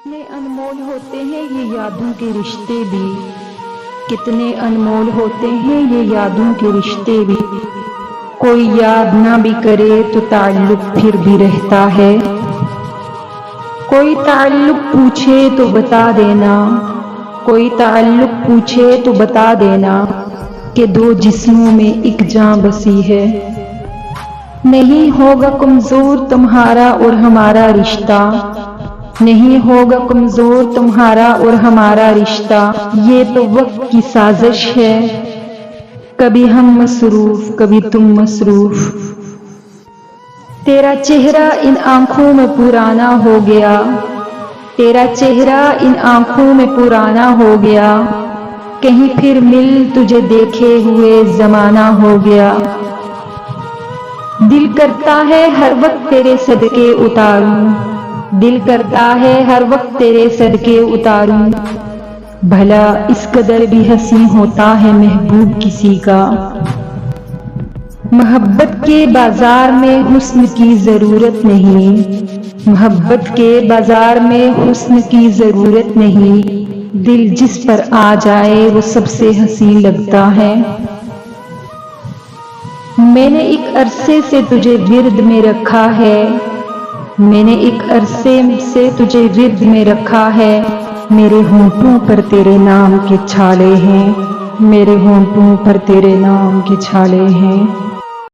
کتنے انمول ہوتے ہیں یہ یادوں کے رشتے بھی، کتنے انمول ہوتے ہیں یہ یادوں کے رشتے بھی، کوئی یاد نہ بھی کرے تو تعلق پھر بھی رہتا ہے، کوئی تعلق پوچھے تو بتا دینا، کوئی تعلق پوچھے تو بتا دینا کہ دو جسموں میں ایک جاں بسی ہے۔ نہیں ہوگا کمزور تمہارا اور ہمارا رشتہ، نہیں ہوگا کمزور تمہارا اور ہمارا رشتہ، یہ تو وقت کی سازش ہے، کبھی ہم مصروف کبھی تم مصروف۔ تیرا چہرہ ان آنکھوں میں پرانا ہو گیا، تیرا چہرہ ان آنکھوں میں پرانا ہو گیا، کہیں پھر مل تجھے دیکھے ہوئے زمانہ ہو گیا۔ دل کرتا ہے ہر وقت تیرے صدقے اتاروں، دل کرتا ہے ہر وقت تیرے صدقے اتاروں، بھلا اس قدر بھی حسین ہوتا ہے محبوب کسی کا۔ محبت کے بازار میں حسن کی ضرورت نہیں، محبت کے بازار میں حسن کی ضرورت نہیں، دل جس پر آ جائے وہ سب سے حسین لگتا ہے۔ میں نے ایک عرصے سے تجھے ورد میں رکھا ہے، میں نے ایک عرصے سے تجھے ورد میں رکھا ہے، میرے ہونٹوں پر تیرے نام کے چھالے ہیں، میرے ہونٹوں پر تیرے نام کے چھالے ہیں۔